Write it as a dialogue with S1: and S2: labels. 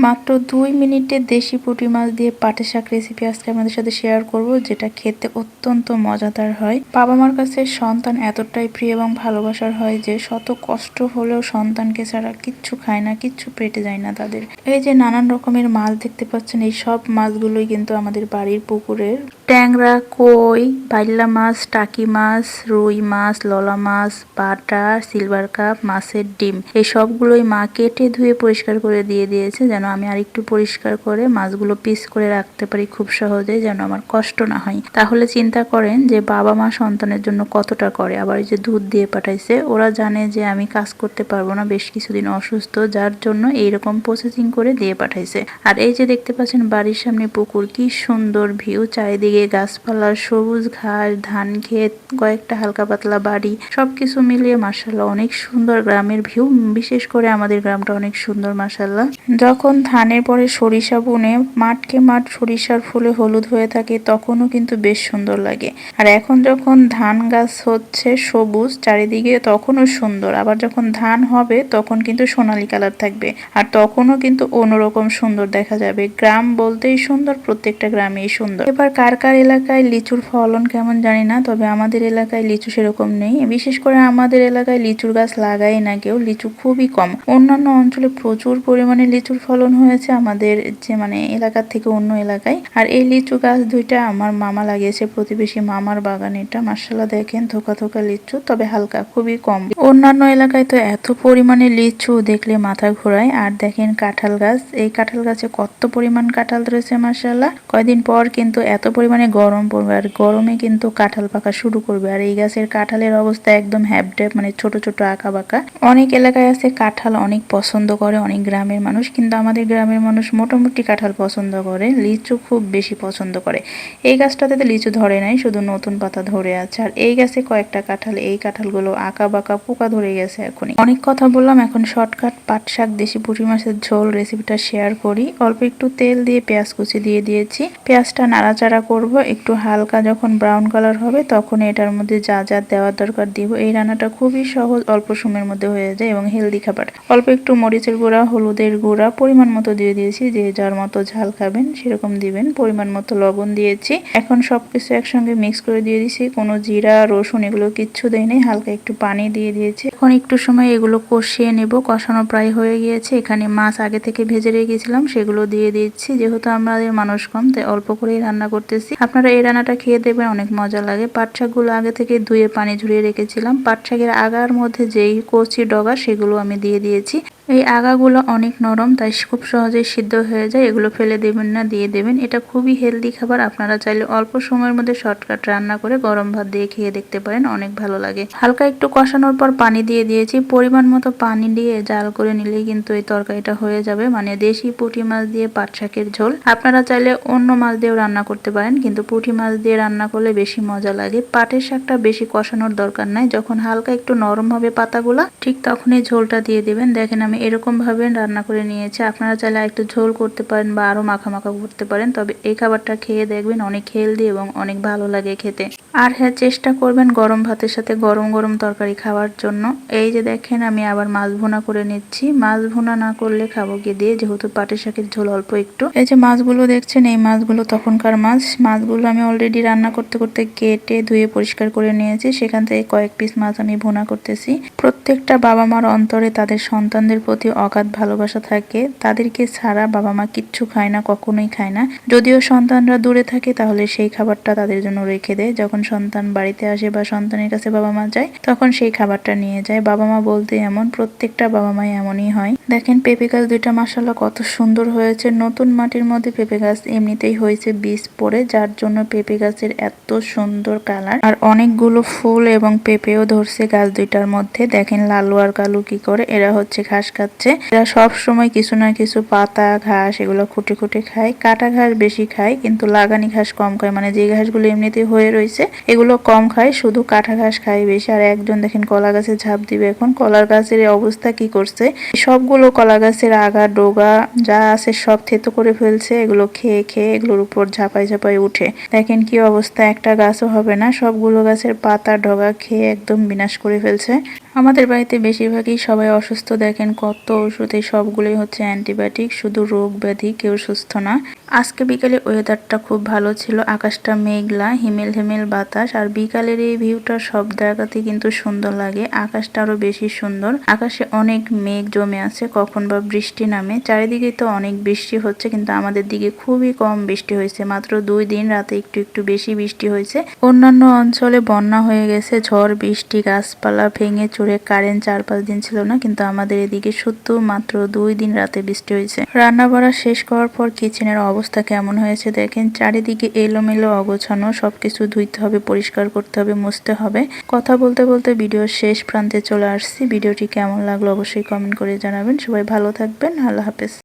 S1: মাত্র 2 মিনিটে দেশি পুঁটি মাছ দিয়ে পাটের শাক রেসিপি আজকে আপনাদের সাথে শেয়ার করব, যেটা খেতে অত্যন্ত মজাদার হয়। বাবা মার কাছে সন্তান এতটাই প্রিয় এবং ভালোবাসার হয় যে শত কষ্ট হলেও সন্তানকে ছাড়া কিচ্ছু খায় না, কিচ্ছু পেটে যায় না তাদের। এই যে নানান রকমের মাছ দেখতে পাচ্ছেন, এই সব মাছগুলোই কিন্তু আমাদের বাড়ির পুকুরের। ট্যাংরা, কই, বাইল্লা মাছ, টাকি মাছ, রুই মাছ, ললা মাছ, বাটা, সিলভার কাপ, মাছের ডিম, এই সবগুলোই মা কেটে ধুয়ে পরিষ্কার করে দিয়ে দিয়েছে যেন আমি আর একটু পরিষ্কার করে মাছগুলো পিস করে রাখতে পারি খুব সহজে, যেন আমার কষ্ট না হয়। তাহলে চিন্তা করেন যে বাবা মা সন্তানের জন্য কতটা করে। আবার এই যে দুধ দিয়ে পাঠাইছে, ওরা জানে যে আমি কাজ করতে পারবো না, বেশ কিছুদিন অসুস্থ, যার জন্য এইরকম প্রসেসিং করে দিয়ে পাঠাইছে। আর এই যে দেখতে পাচ্ছেন বাড়ির সামনে পুকুর, কি সুন্দর ভিউ, চারিদিকে গাছপালা, সবুজ ঘাস, ধান ক্ষেত, কয়েকটা হালকা পাতলা বাড়ি, সবকিছু মিলিয়ে মাশাআল্লাহ অনেক সুন্দর গ্রামের ভিউ। বিশেষ করে আমাদের গ্রামটা অনেক সুন্দর মাশাআল্লাহ। যখন ধানের পরে সরিষা বুনে মাঠকে মাঠ সরিষার ফুলে হলুদ হয়ে থাকে, তখনও কিন্তু বেশ সুন্দর লাগে। আর এখন যখন ধান গাছ হচ্ছে সবুজ চারিদিকে, তখনও সুন্দর। আবার যখন ধান হবে তখন কিন্তু সোনালী কালার থাকবে, আর তখনও কিন্তু অন্যরকম সুন্দর দেখা যাবে। গ্রাম বলতেই সুন্দর, প্রত্যেকটা গ্রামেই সুন্দর। এবার কার কার এলাকায় লিচুর ফলন কেমন জানি না, তবে আমাদের এলাকায় লিচু সেরকম নেই। বিশেষ করে আমাদের এলাকায় লিচুর গাছ লাগাই না কেউ, লিচু খুবই কম। অন্যান্য অঞ্চলে প্রচুর পরিমাণে লিচুর ফলন হয়েছে, আমাদের যে এলাকার থেকে অন্য এলাকায়। আর এই লিচু গাছ দুইটা আমার মামা লাগিয়েছে, প্রতিবেশী মামার বাগান এটা। মাশাআল্লাহ দেখেন থোকা থোকা লিচু, তবে হালকা, খুবই কম। অন্যান্য এলাকায় তো এত পরিমাণে লিচু দেখলে মাথা ঘোরায়। আর দেখেন কাঁঠাল গাছ, এই কাঁঠাল গাছে কত পরিমাণ কাঁঠাল ধরেছে মাশাআল্লাহ। কয়দিন পর কিন্তু এত পরিমাণে গরম পড়বে, আর গরমে কিন্তু কাঁঠাল পাকা শুরু করবে। আর এই গাছের কাঁঠালের অবস্থা একদম হ্যাবড্যাব, ছোট ছোট আঁকা বাঁকা। অনেক এলাকায় আছে কাঁঠাল অনেক পছন্দ করে অনেক গ্রামের মানুষ, কিন্তু আমাদের গ্রামের মানুষ মোটামুটি কাঁঠাল পছন্দ করে, লিচু খুব বেশি পছন্দ করে। এই গাছটাতে তো লিচু ধরে নাই, শুধু নতুন পাতা ধরে আছে। আর এই গাছে কয়েকটা কাঁঠাল, এই কাঁঠালগুলো আঁকা বাঁকা, পোকা ধরে গেছে এখনই। অনেক কথা বললাম, এখন শর্টকাট পাট শাক দেশি পুঁটি মাছের ঝোল রেসিপিটা শেয়ার করি। অল্প একটু তেল দিয়ে পেঁয়াজ কুচি দিয়ে দিয়েছি, পেঁয়াজটা নাড়াচাড়া করব। একটু হালকা যখন ব্রাউন কালার হবে তখন এটার মধ্যে যা যা দেওয়ার দরকার দিব। এই রান্নাটা খুবই সহজ, অল্প সময়ের মধ্যে হয়ে যায় এবং হেলদি খাবার। অল্প একটু মরিচের গুঁড়া, হলুদের গুঁড়া পরিমাণ মতো দিয়ে দিয়েছি, যে যার মতো ঝাল খাবেন সেরকম দিবেন। পরিমাণ মতো লবণ দিয়েছি। এখন সবকিছু একসঙ্গে মিক্স করে দিয়ে দিয়েছি, কোনো জিরা রসুন এগুলো কিচ্ছু দেয় নাই, হালকা একটু পানি দিয়ে দিয়েছি। এখন একটু সময় এগুলো কষিয়ে নেব। কষানো প্রায় হয়ে গিয়েছে। এখানে মাছ আগে থেকে ভেজে রেখেছিলাম, সেগুলো দিয়ে দিচ্ছি। যেহেতু আমাদের মানুষ কম, তাই অল্প করেই রান্না করতেছি। আপনারা এই রান্নাটা খেয়ে দেবেন, অনেক মজা লাগে। পাট শাকগুলো আগে থেকে ধুয়ে পানি ঝরিয়ে রেখেছিলাম। পাট শাকের আগার মধ্যে যেই কচি ডগা সেগুলো আমি দিয়ে দিয়েছি। এই আগাগুলো অনেক নরম, তাই খুব সহজেই সিদ্ধ হয়ে যায়। এগুলো ফেলে দেবেন না, দিয়ে দেবেন। এটা খুবই হেলদি খাবার। আপনারা চাইলে অল্প সময়ের মধ্যে শর্টকাট রান্না করে গরম ভাত দিয়ে খেয়ে দেখতে পারেন, অনেক ভালো লাগে। হালকা একটু কষানোর পর পানি দিয়ে দিয়েছি। পরিমাণ মতো পানি দিয়ে জাল করে নিলেই কিন্তু এই তরকারিটা হয়ে যাবে, দেশি পুঁটি মাছ দিয়ে পাট শাকের ঝোল। আপনারা চাইলে অন্য মাছ দিয়েও রান্না করতে পারেন, কিন্তু পুঁটি মাছ দিয়ে রান্না করলে বেশি মজা লাগে। পাটের শাকটা বেশি কষানোর দরকার নাই, যখন হালকা একটু নরম হবে পাতাগুলা, ঠিক তখনই ঝোলটা দিয়ে দিবেন। দেখেন আমি এরকম ভাবে রান্না করে নিয়েছি। আপনারা চাইলে একটু ঝোল করতে পারেন বা আরো মাখা মাখা করতে পারেন, তবে এই খাবারটা খেয়ে দেখবেন অনেক হেলদি এবং অনেক ভালো লাগে খেতে। আর হ্যাঁ, চেষ্টা করবেন গরম ভাতের সাথে গরম গরম তরকারি খাওয়ার জন্য। এই যে দেখেন আমি আবার মাছ ভুনা করে নিচ্ছি। মাছ ভুনা না করলে খাবো কি দিয়ে, যেহেতু পাটের শাকের ঝোল অল্প একটু। এই যে মাছগুলো দেখছেন, এই মাছগুলো তখনকার মাছ। মাছগুলো আমি অলরেডি রান্না করতে করতে কেটে ধুয়ে পরিষ্কার করে নিয়েছি। সেখান থেকে কয়েক পিস মাছ আমি ভুনা করতেছি। প্রত্যেকটা বাবা মার অন্তরে তাদের সন্তানদের প্রতি অগাধ ভালোবাসা থাকে। তাদেরকে ছাড়া বাবা মা কিচ্ছু খায় না, কখনোই খায় না। যদিও সন্তানরা দূরে থাকে, তাহলে সেই খাবারটা তাদের জন্য রেখে দেয়। যখন সন্তান বাড়িতে আসে বা সন্তানের কাছে বাবা মা যায়, তখন সেই খাবারটা নিয়ে যায়। বাবা মা বলতে এমন, প্রত্যেকটা বাবা মাই এমনই হয়। দেখেন পেঁপে গাছ দুইটা মাশাআল্লাহ কত সুন্দর হয়েছে। নতুন মাটির মধ্যে পেঁপে গাছ এমনিতেই হয়েছে বীজ পড়ে, যার জন্য পেঁপে গাছের এত সুন্দর কালার। আর অনেকগুলো ফুল এবং পেঁপেও ধরছে গাছ দুইটার মধ্যে। দেখেন লালু আর কালু কি করে, এরা হচ্ছে ঘাস খাচ্ছে। এরা সব সময় কিছু না কিছু পাতা ঘাস এগুলো খুঁটে খুঁটে খায়। কাটা ঘাস বেশি খায়, কিন্তু লাগানি ঘাস কম খায়। যে ঘাসগুলো এমনিতে হয়ে রয়েছে এগুলো কম খায়, শুধু কাটা ঘাস খায় বেশি। আর একজন দেখেন কলা গাছে ঝাঁপ দিবে। এখন কলার গাছের অবস্থা কি করছে, সবগুলো কলা গাছের আগা ডোগা যা আছে সব থেতো করে ফেলছে। এগুলো খেয়ে খেয়ে এগুলোর উপর ঝাঁপাই ঝাঁপাই উঠে। দেখেন কি অবস্থা, একটা গাছও হবে না, সবগুলো গাছের পাতা ডগা খেয়ে একদম বিনাশ করে ফেলছে। আমাদের বাড়িতে বেশিরভাগই সবাই অসুস্থ, দেখেন কত ওষুধ, এই সবগুলোই হচ্ছে অ্যান্টিবায়োটিক, শুধু রোগ ব্যাধি, কেউ সুস্থ না। আজকে বিকালে ওয়েদারটা খুব ভালো ছিল, আকাশটা মেঘলা, হিমেল হিমেল বাতাস, আর বিকালের এই ভিউটা সব জায়গাতে কিন্তু সুন্দর লাগে। আকাশটা আরো বেশি সুন্দর, আকাশে অনেক মেঘ জমে আছে, কখন বা বৃষ্টি নামে। চারিদিকে তো অনেক বৃষ্টি হচ্ছে, কিন্তু আমাদের দিকে খুবই কম বৃষ্টি হয়েছে, মাত্র 2 দিন রাতে একটু একটু বেশি বৃষ্টি হয়েছে। অন্যান্য অঞ্চলে বন্যা হয়ে গেছে, ঝড় বৃষ্টি, গাছপালা ভেঙে চুরে কারেন্ট 4-5 দিন ছিল না, কিন্তু আমাদের এদিকে শুধু মাত্র 2 দিন রাতে বৃষ্টি হয়েছে। রান্না বাড়া শেষ করার পর কিচেনের অবস্থা কেমন হয়েছে দেখেন, চারিদিকে এলোমেলো অগোছানো, সবকিছু ধুইতে হবে, পরিষ্কার করতে হবে, মুছতে হবে। কথা বলতে বলতে ভিডিওর শেষ প্রান্তে চলে আসছি। ভিডিওটি কেমন লাগলো অবশ্যই কমেন্ট করে জানাবেন। সবাই ভালো থাকবেন, আল্লাহ হাফেজ।